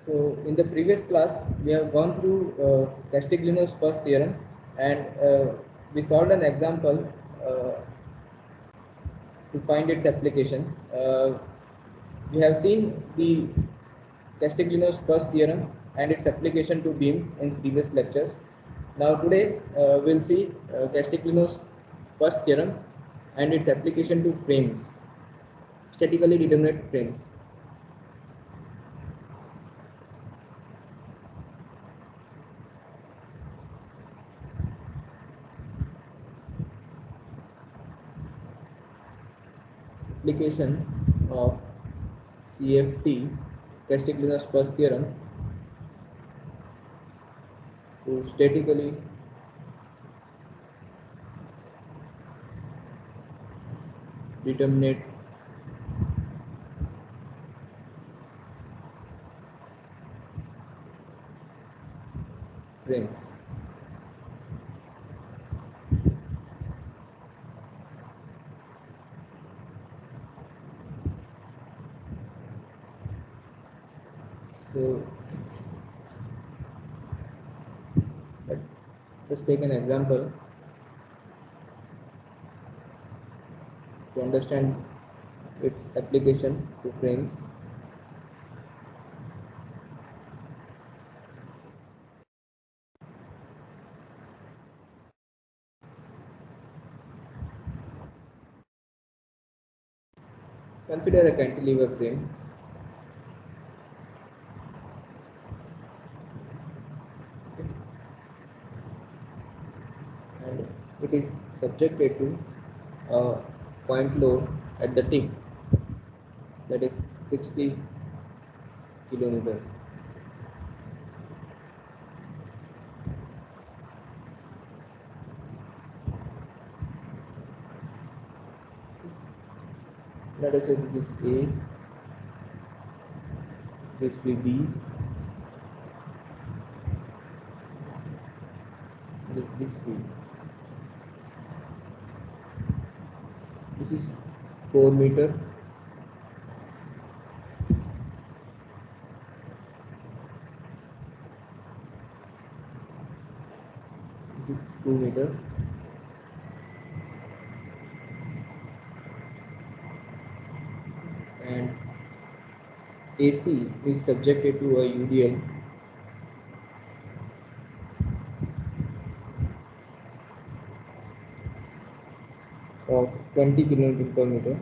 So in the previous class, we have gone through Castigliono's first theorem, and we solved an example to find its application. We have seen the Castigliono's first theorem and its application to beams in previous lectures. Now today we'll see Castigliono's first theorem and its application to frames, statically determinate frames. Application of CFT, Castigliono's first theorem, to statically determinate frames. So let's take an example to understand its application to frames. Consider a cantilever frame. And it is subjected to a point load at the tip, that is 60 kilonewton. Let us say this is A, this will be B, this will be C. This is 4 meter. This is 2 meter. And AC is subjected to a UDL of 20 kilonewton per meter.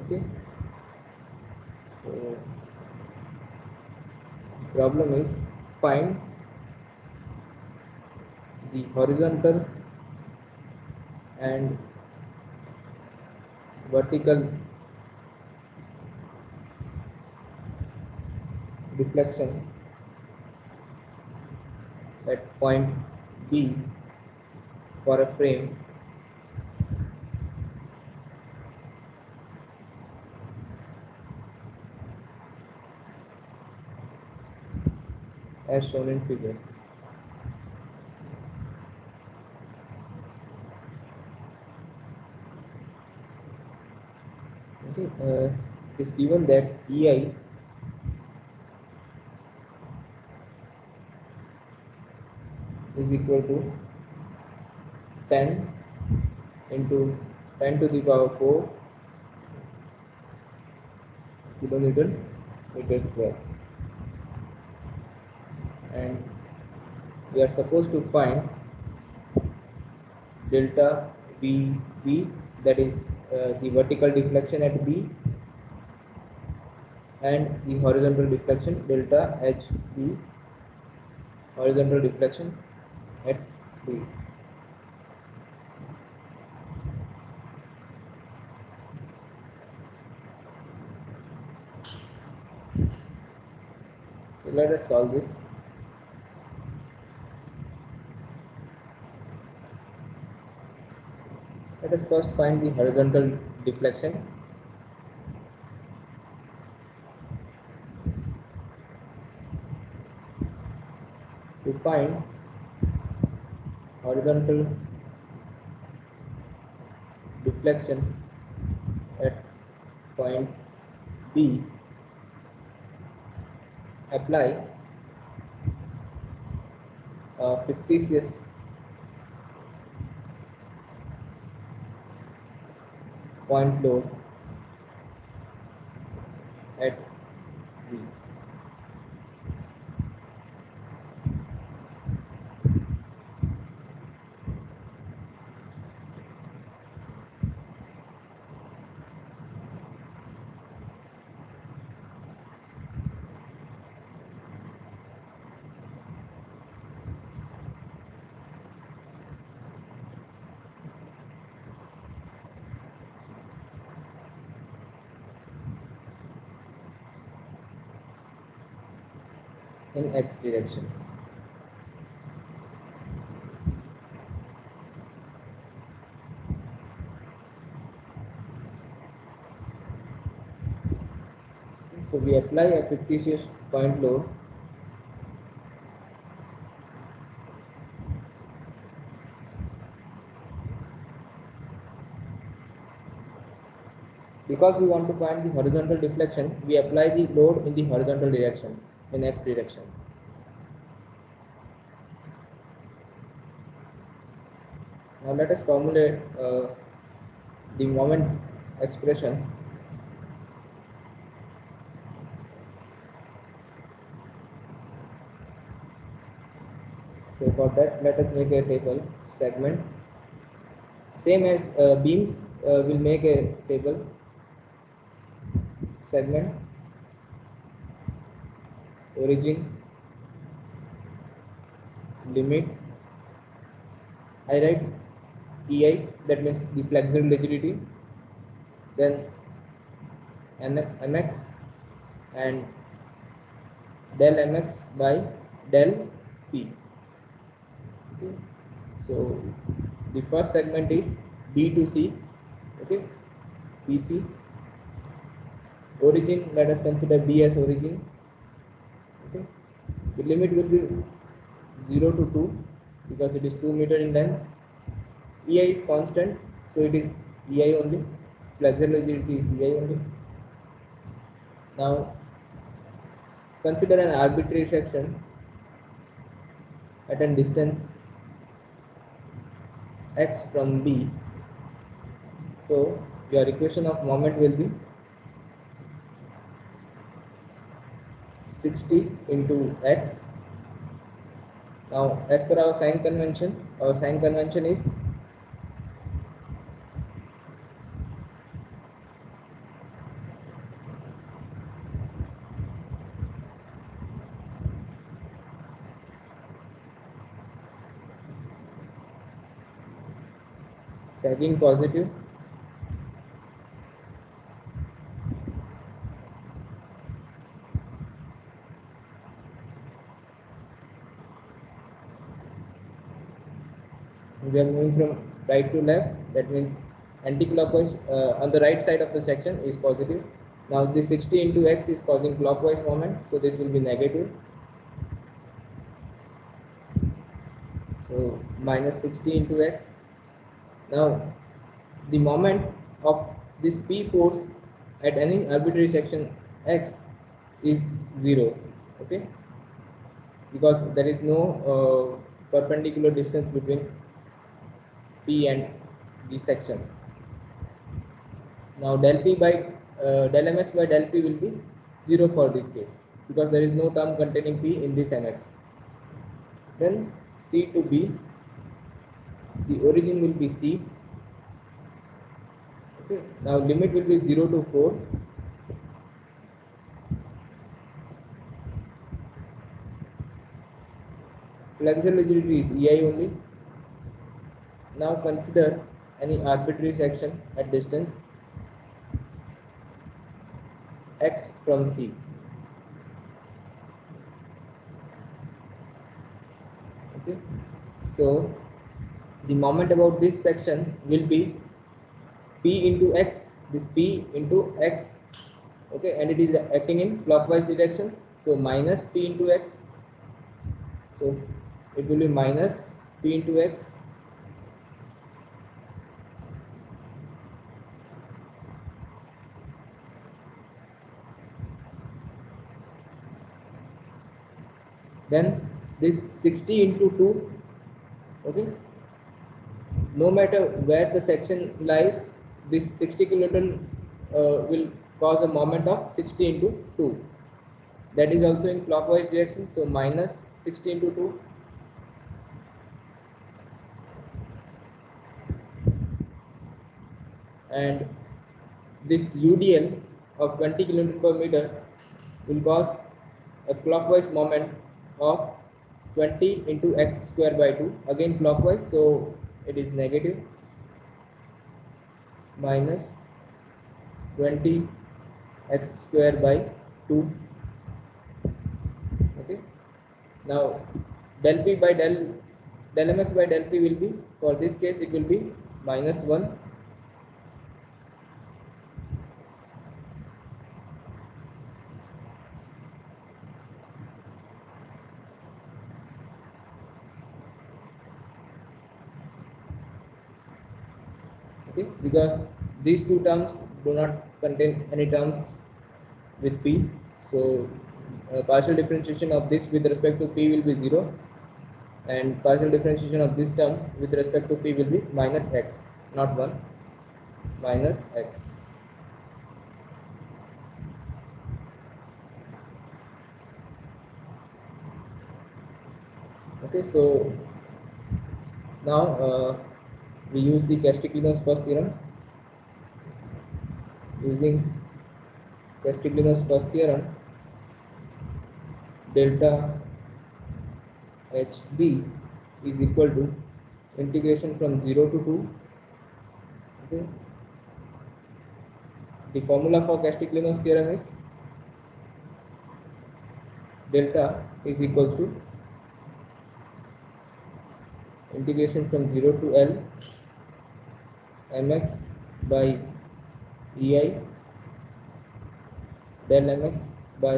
Okay. So problem is find the horizontal and vertical deflection at point B for a frame as shown in figure. Okay, it is given that EI is equal to 10 into 10 to the power 4 kilonewton meter square, and we are supposed to find delta VB, that is the vertical deflection at B, and the horizontal deflection delta HB, horizontal deflection at B. So let us solve this. Let us first find the horizontal deflection. To find horizontal deflection at point B, apply a fictitious point load at B. In x direction. So we apply a fictitious point load because we want to find the horizontal deflection. We apply the load in the horizontal direction, in x direction. Now let us formulate the moment expression. So for that, let us make a table segment. Same as beams, we'll make a table segment, origin, limit. I write EI, that means the flexural rigidity, then mx and del mx by del p. Okay. So the first segment is B to C, okay, PC. Origin, let us consider B as origin. Okay. The limit will be 0 to 2 because it is 2 meter in length. EI is constant, so it is EI only. Flexural rigidity is EI only. Now consider an arbitrary section at a distance x from B. So your equation of moment will be 60 into x. Now as per our sign convention is sagging positive, we are moving from right to left, that means anti-clockwise on the right side of the section is positive. Now this 60 into x is causing clockwise moment, so this will be negative. So minus 60 into x. Now the moment of this P force at any arbitrary section x is 0, okay, because there is no perpendicular distance between P and the section. Now del P by del mx by del P will be 0 for this case because there is no term containing P in this mx. Then C to B, the origin will be C. Okay. Now limit will be 0 to 4. Flexural rigidity is EI only. Now consider any arbitrary section at distance x from C. Okay. So the moment about this section will be P into x, this P into x, okay, and it is acting in clockwise direction, so minus P into x, so it will be minus P into x then this 60 into 2, okay, no matter where the section lies, this 60 kiloton will cause a moment of 60 into 2. That is also in clockwise direction, so minus 60 into 2. And this UDL of 20 km per meter will cause a clockwise moment of 20 into x square by 2, again clockwise, so it is negative minus 20 x square by 2. Okay, now del p by del mx by del p will be, for this case it will be minus 1. Okay, because these two terms do not contain any terms with p, so partial differentiation of this with respect to p will be 0, and partial differentiation of this term with respect to p will be minus x, not 1, minus x. Okay, so now we use the Castigliono's first theorem. Using Castigliono's first theorem, delta HB is equal to integration from 0 to 2. Okay, the formula for Castigliono's theorem is delta is equals to integration from 0 to L mx by ei del mx by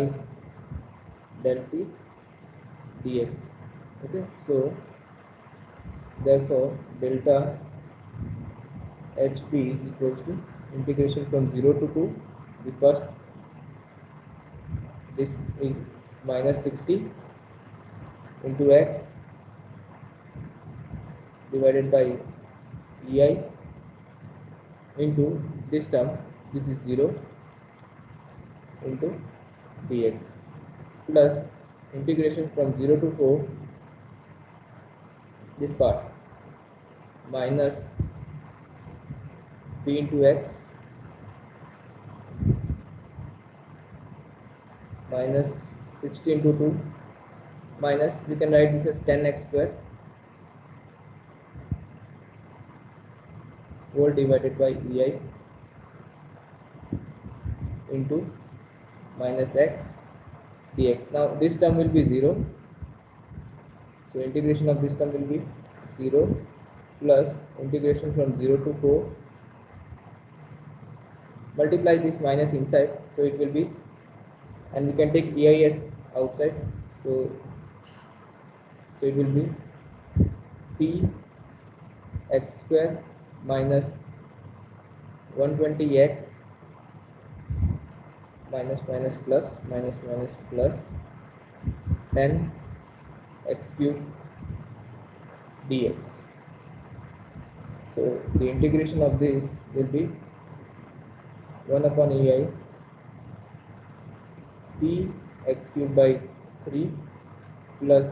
del p dx. Okay, so therefore delta hp is equals to integration from 0 to 2. The first, this is minus 60 into x divided by ei into this term, this is 0 into dx, plus integration from 0 to 4, this part, minus p into x minus 60 into 2, minus, we can write this as 10x square whole divided by ei into minus x dx. Now this term will be 0, so integration of this term will be 0 plus integration from 0 to 4, multiply this minus inside, so it will be, and we can take EIS outside, so it will be p x square minus 120x minus minus plus minus minus plus 10 x cube dx. So the integration of this will be 1 upon ei p x cube by 3 plus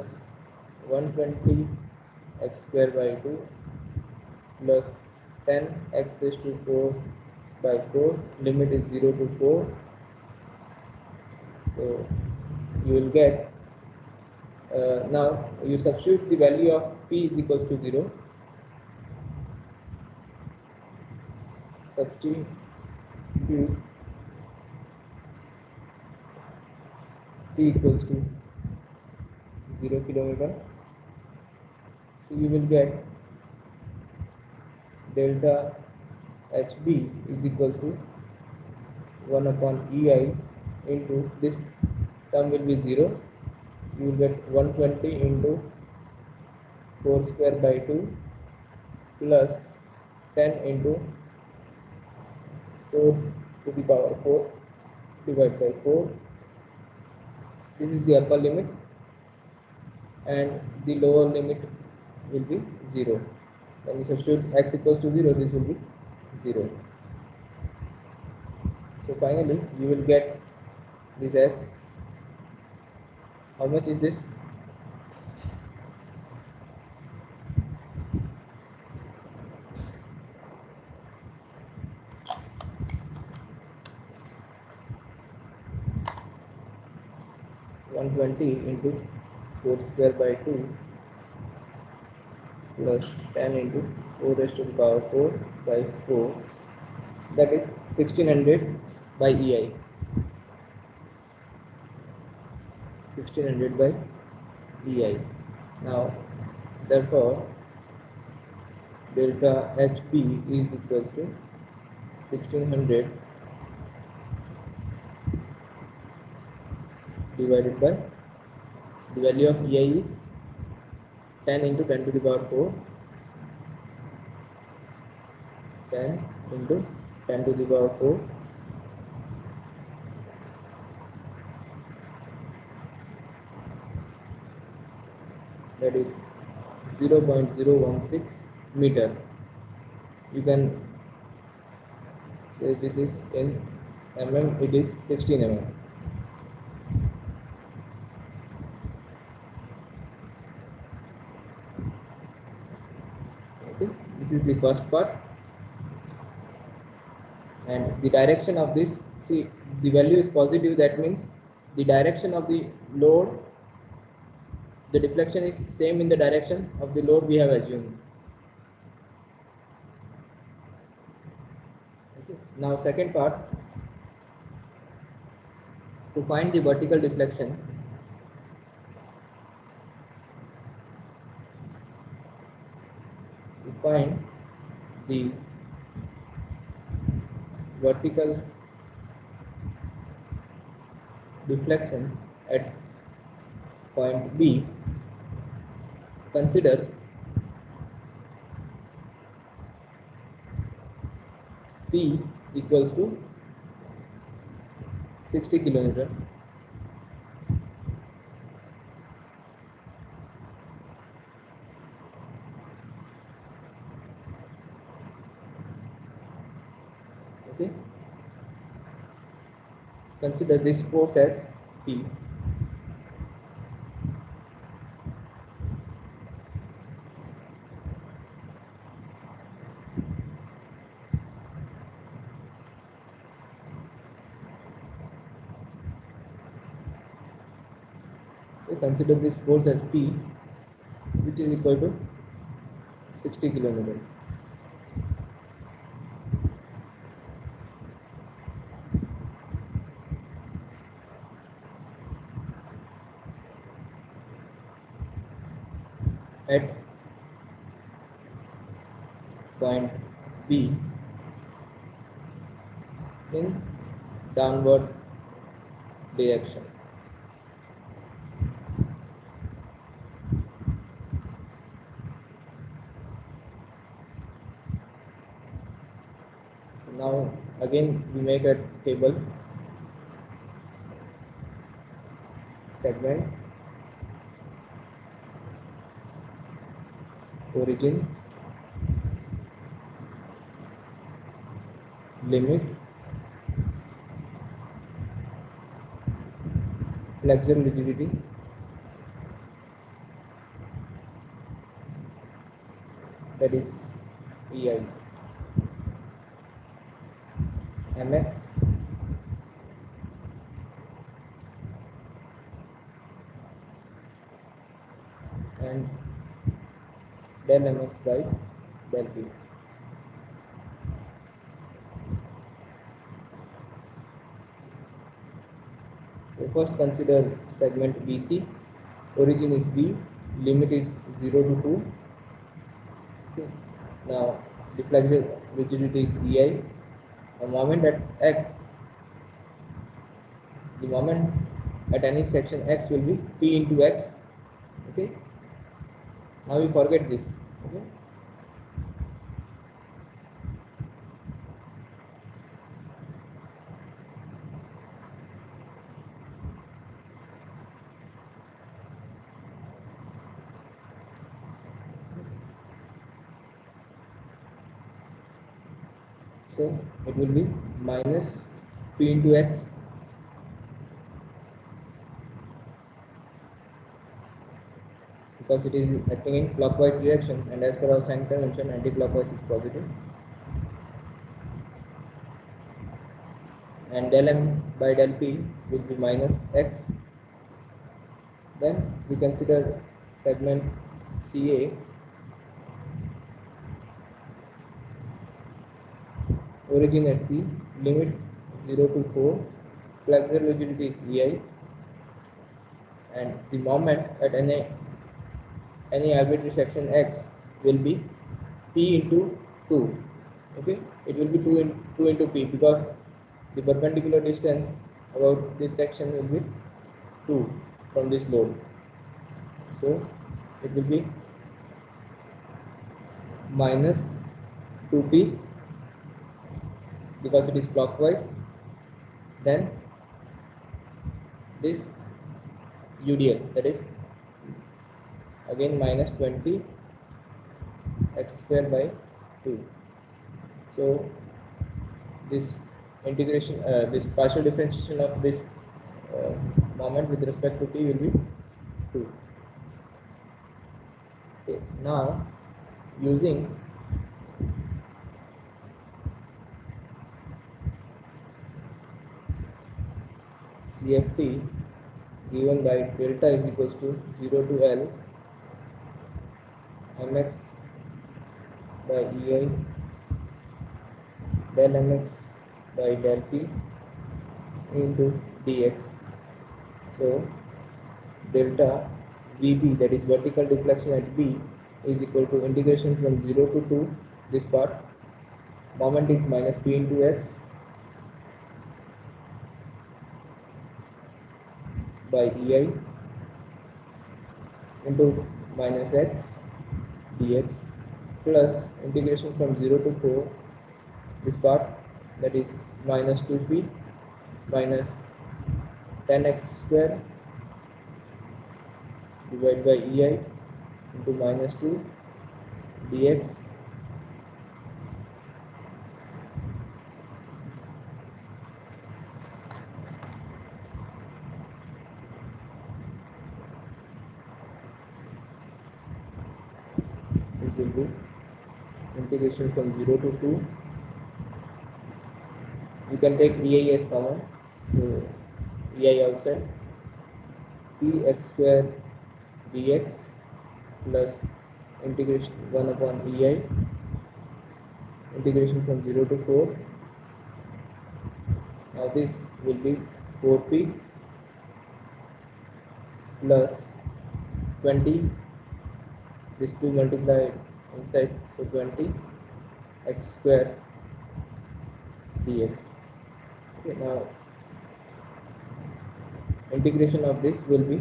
120 x square by 2 plus 10 x raised to 4 by 4, limit is 0 to 4. So you will get, now you substitute the value of p is equals to 0, substitute p equals to 0 kilometer, so you will get delta hb is equals to 1 upon ei into this term will be 0, you will get 120 into 4 square by 2 plus 10 into 4 to the power 4 divided by 4. This is the upper limit. and the lower limit will be 0. When you substitute x equals to 0, this will be 0. So finally you will get this as, how much is this? 120 into 4 square by 2 plus 10 into 4 raised to the power 4 by 4, that is 1600 by EI. 1600 by EI. Now therefore delta HP is equals to 1600 divided by, the value of EI is 10 into 10 to the power 4, 10 into 10 to the power 4, that is 0.016 meter. You can say this is in mm, it is 16 mm. Okay, this is the first part. And the direction of this, see, the value is positive, that means the direction of the load, the deflection is same in the direction of the load we have assumed. Okay. Now second part, to find the vertical deflection, we find the vertical deflection at point B. Consider P equals to 60 kilometer, okay. Consider this force as P. Okay, consider this force as P, which is equal to 60 kilometer. At point B in downward direction. So now again we make a table, segment, origin, limit, flexure rigidity, that is EI, mx, and del mx by del p. So first consider segment BC. Origin is B, limit is 0 to 2. Okay. Now the flexure rigidity is EI. A moment at x, the moment at any section x will be P into x. Okay. Now we forget this. Okay. So it will be minus p into x because it is acting in clockwise direction, and as per our sign convention, anti-clockwise is positive. And del m by del p will be minus x. Then we consider segment CA, origin at C, limit 0 to 4, flexure rigidity is EI, and the moment at any arbitrary section x will be p into 2. Okay, it will be 2 into p because the perpendicular distance about this section will be 2 from this load. So it will be minus 2p because it is clockwise. Then this UDL, that is again minus 20 x square by 2. So this integration, this partial differentiation of this moment with respect to t will be 2. Okay. Now using CFT given by delta is equals to 0 to L mx by EI del mx by del p into dx. So delta VB, that is vertical deflection at B, is equal to integration from 0 to 2, this part, moment is minus p into x by EI into minus x dx plus integration from 0 to 4, this part, that is minus 2p minus 10x square divided by EI into minus 2 dx this will be integration from 0 to 2. You can take EI as common, so EI outside, px square dx plus integration 1 upon EI, integration from 0 to 4. Now this will be 4p plus 20, this 2 multiplied inside, so 20 x square dx. Okay, now integration of this will be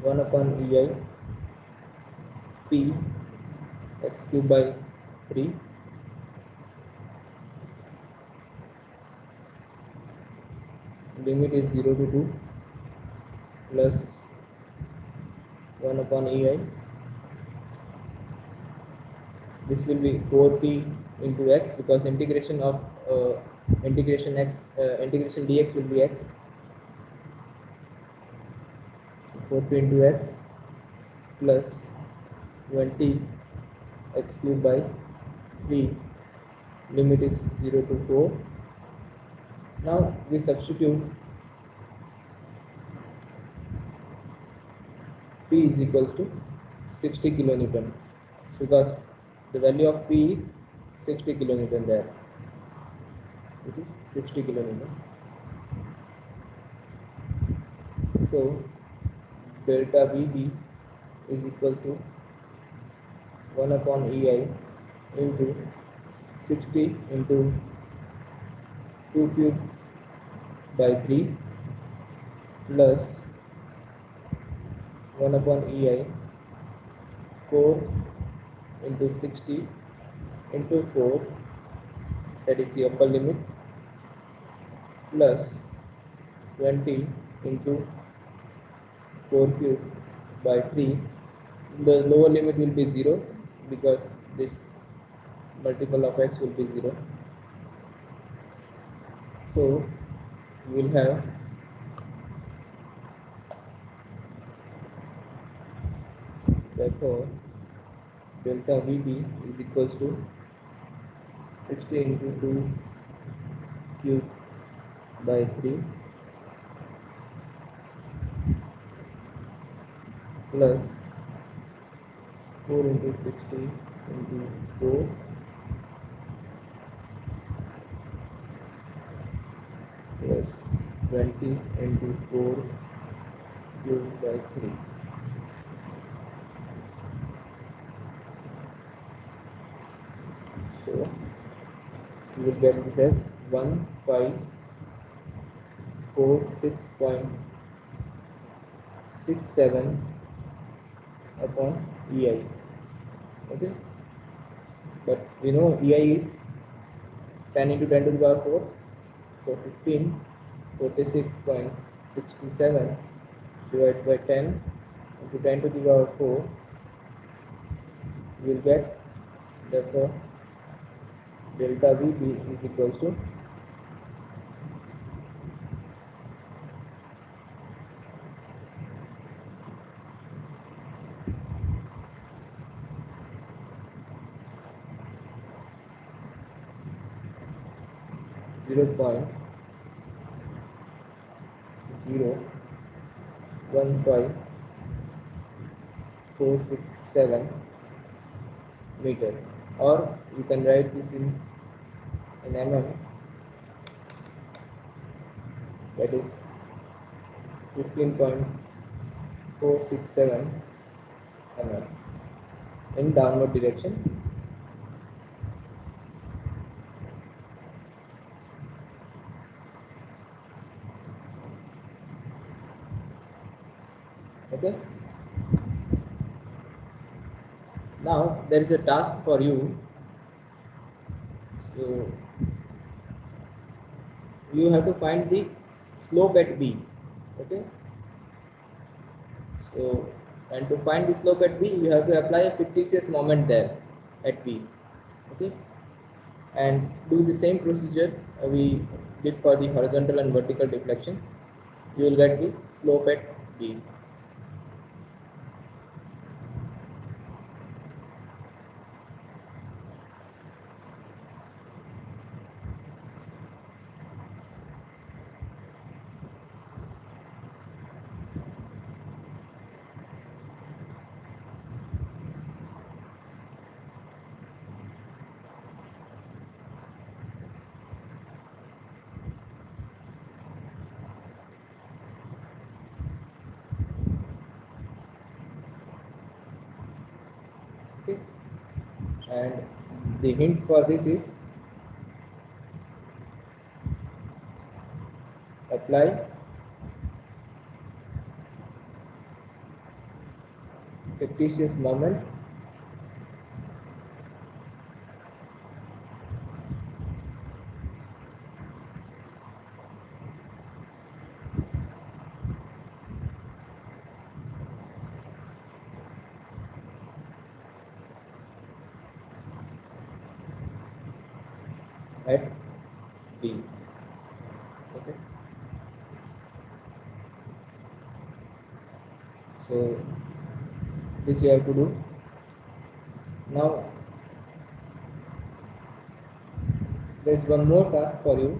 1 upon EI p x cube by 3 limit is 0 to 2 plus 1 upon EI. This will be 4p into x because integration of integration dx will be x. So 4p into x plus 20 x cube by 3, limit is 0 to 4. Now we substitute p is equals to 60 kilonewton because the value of p is 60 kilonewton there. This is 60 kilonewton. So delta VB is equals to 1 upon EI into 60 into 2 cube by 3 plus 1 upon EI 4 into 60 into 4, that is the upper limit, plus 20 into 4 cube by 3. The lower limit will be 0 because this multiple of x will be 0. So we will have therefore delta VB is equals to 60 into 2 cube by 3 plus 4 into 60 into 4 plus 20 into 4 cube by 3. So you will get this as 1546.67 upon EI. Okay, but we know EI is 10 into 10 to the power 4. So 1546.67 divided by 10 into 10 to the power 4, you will get, therefore delta VB is equals to 0.015467 meter, or you can write this in mm, that is 15.467 mm in downward direction. Okay, now there is a task for you. So you have to find the slope at B. Okay, so and to find the slope at B, you have to apply a fictitious moment there at B. Okay, and do the same procedure we did for the horizontal and vertical deflection. You will get the slope at B. 'Okay? And the hint for this is apply fictitious moment at B. Okay, so this you have to do. Now there is one more task for you.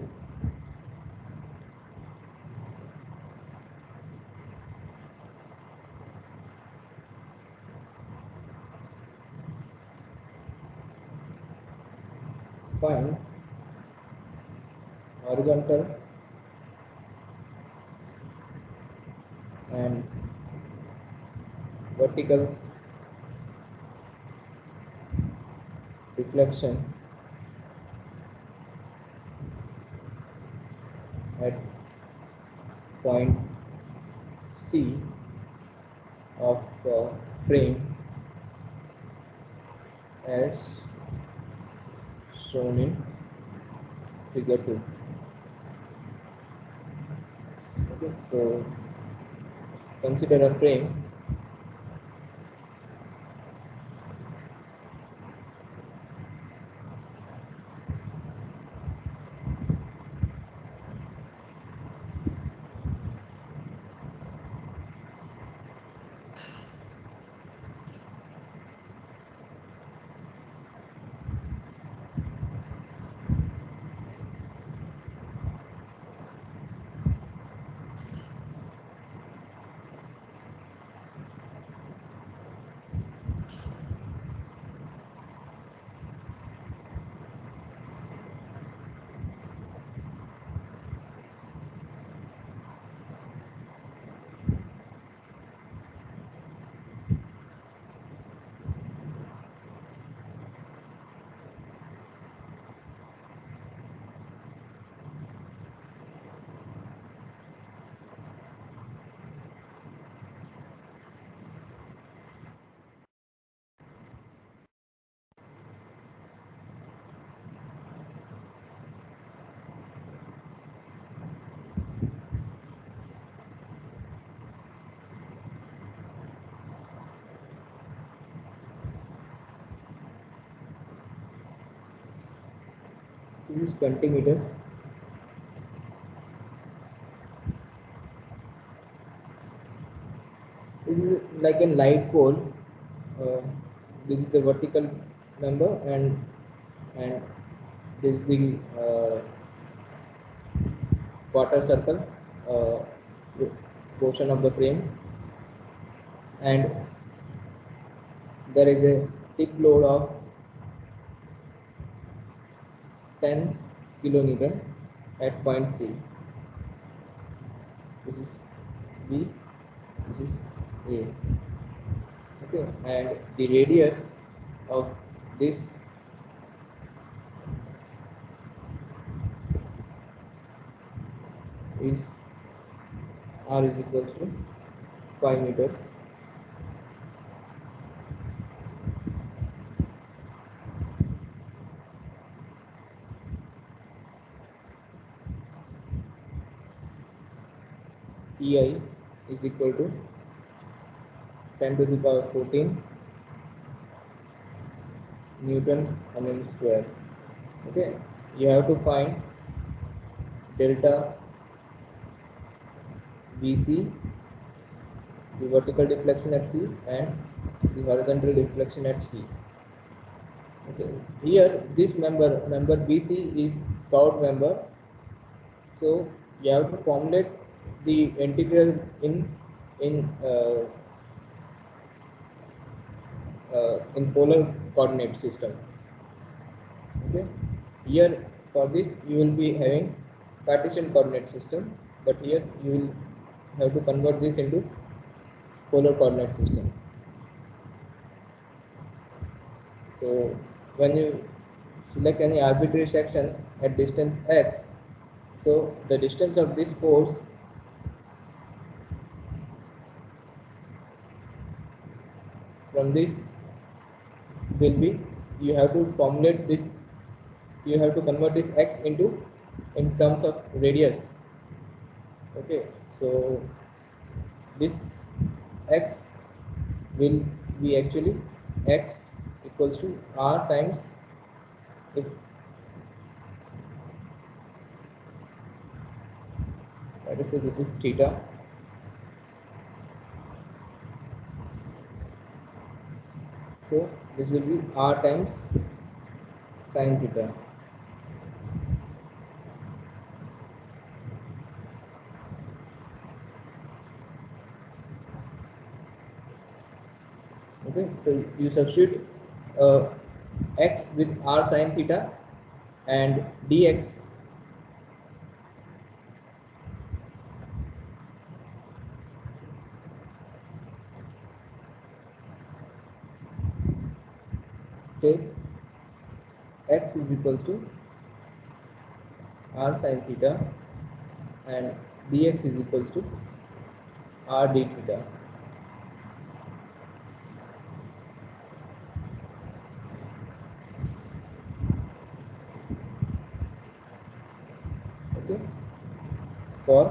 Find horizontal and vertical deflection at point C of frame as shown in figure 2. Okay, so consider a frame This is 20 meter. This is like a light pole. Uh, this is the vertical member, and this is the quarter circle portion of the frame, and there is a tip load of 10 kilonewton at point C. This is B, this is A. Okay, and the radius of this is R is equals to 5 meter. EI is equal to 10 to the power 14 Newton mm square. Okay, you have to find delta VC, the vertical deflection at C, and the horizontal deflection at C. Okay, here this member BC is curved member, so you have to formulate the integral in polar coordinate system. Okay, here for this you will be having Cartesian coordinate system, but here you will have to convert this into polar coordinate system. So when you select any arbitrary section at distance x, so the distance of this force from this will be, you have to formulate this, you have to convert this x into in terms of radius. Okay, so this x will be actually x equals to r times, if let us say this is theta, so this will be r times sin theta. Okay, so you substitute x with r sin theta, and dx take x is equals to r sin theta, and dx is equals to r d theta. Okay, for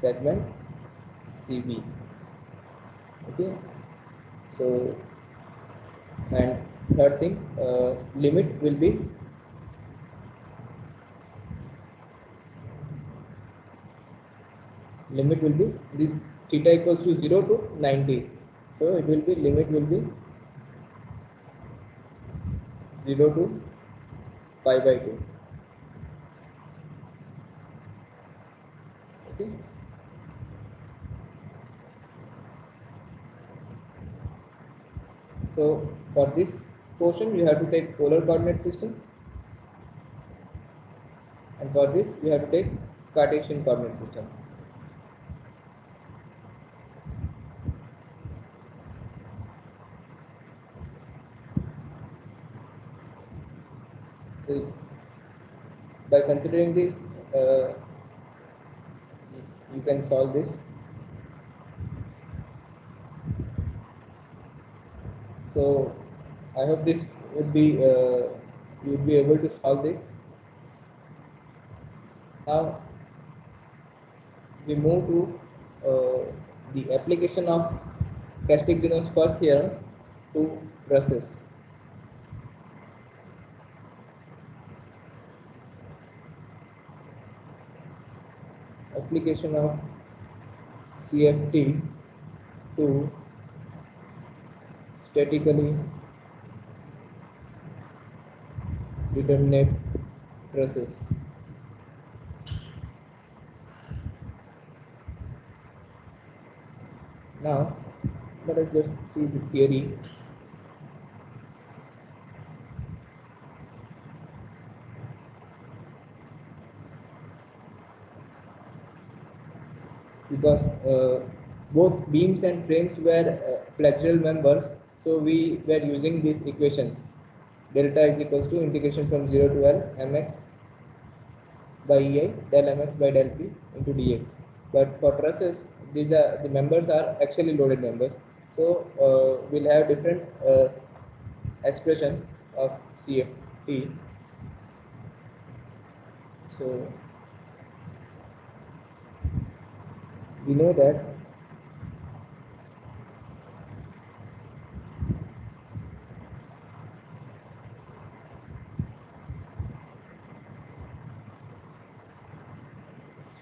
segment CB. Okay, so and third thing, limit will be this theta equals to 0 to 90, so it will be limit will be 0 to pi by 2. Okay, so for this portion you have to take polar coordinate system, and for this you have to take Cartesian coordinate system. So by considering this, you can solve this. So I hope this would be you would be able to solve this. Now we move to the application of Castigliono's first theorem to trusses. application of CFT to statically determinate trusses. Now, let us just see the theory. Because both beams and frames were flexural members, so we were using this equation: delta is equals to integration from 0 to L mx by ei del mx by del p into dx. But for trusses, these are the members are actually loaded members, so we'll have different expression of CFT. So we know that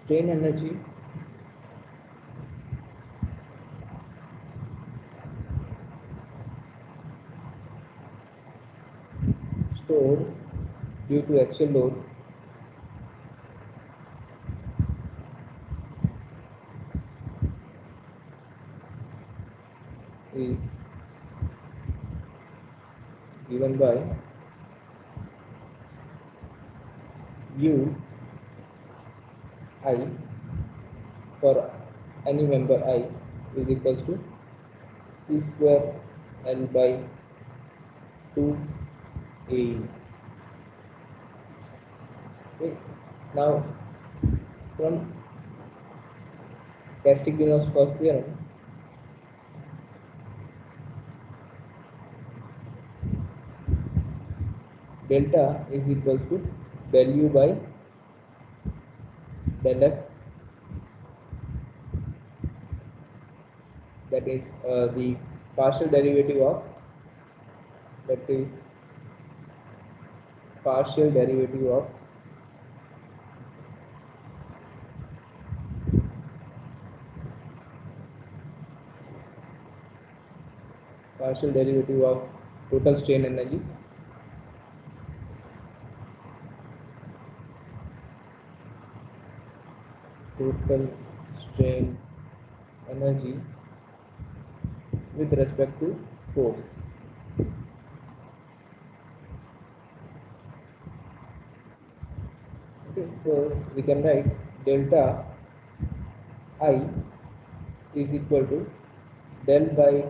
strain energy stored due to axial load is given by u I for any member I is equals to P square L by 2A. Okay. Now, from Castiglione's first theorem, delta is equals to del U by del F, that is the partial derivative of partial derivative of partial derivative of total strain energy with respect to force. Okay, so we can write delta I is equal to del by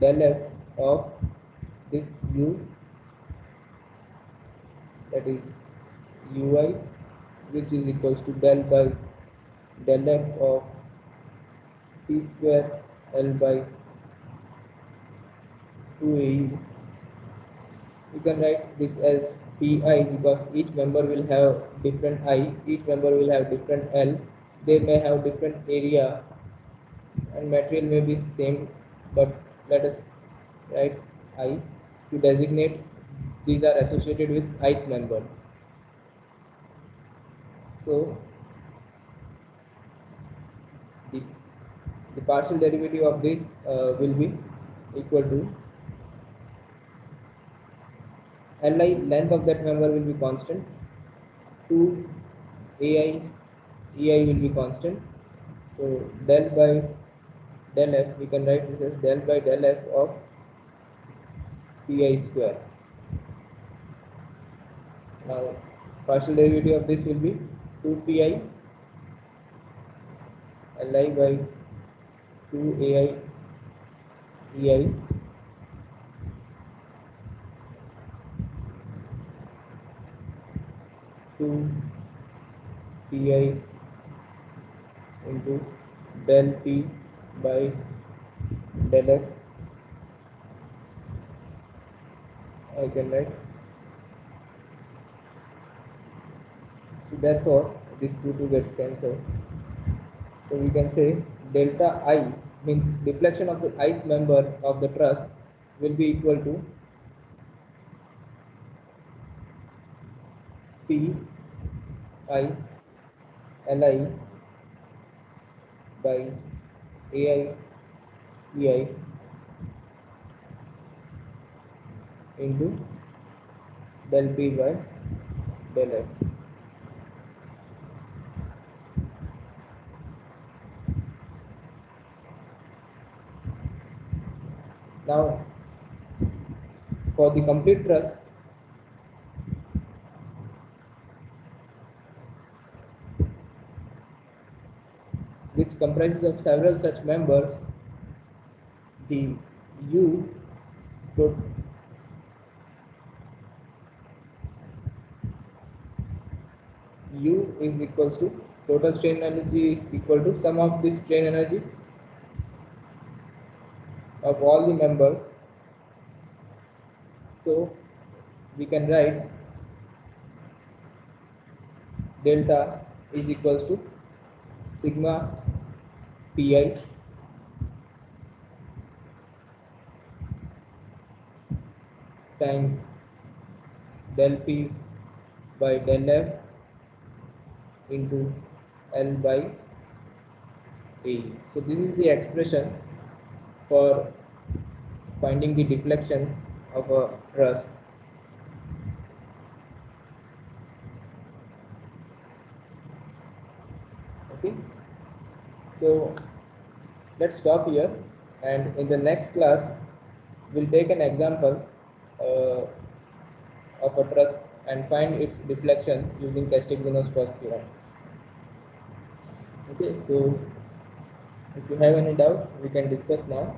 del F of this U, that is Ui, which is equals to del by del F of P square L by 2AE. You can write this as Pi because each member will have different I, each member will have different L, they may have different area and material may be same, but let us write I to designate these are associated with ith member. So the partial derivative of this will be equal to Li, length of that member will be constant, 2 Ai, Ei will be constant. So del by del F, we can write this as del by del F of Pi square. Now partial derivative of this will be 2 Pi Li by 2 Ai Ei 2 Pi into del P by del F. I can write. So therefore, this 2 gets cancelled. So we can say delta I means deflection of the ith member of the truss will be equal to P I Li by AI EI into del P by del F. Now, for the complete trust, which comprises of several such members, the U to- U is equals to total strain energy is equal to sum of the strain energy of all the members. So we can write delta is equals to sigma Pi times del P by del F into L by A. So this is the expression for finding the deflection of a truss. Okay, so let's stop here, and in the next class we'll take an example uh, of a truss and find its deflection using Castigliono's first theorem. Okay, so if you have any doubt, we can discuss now.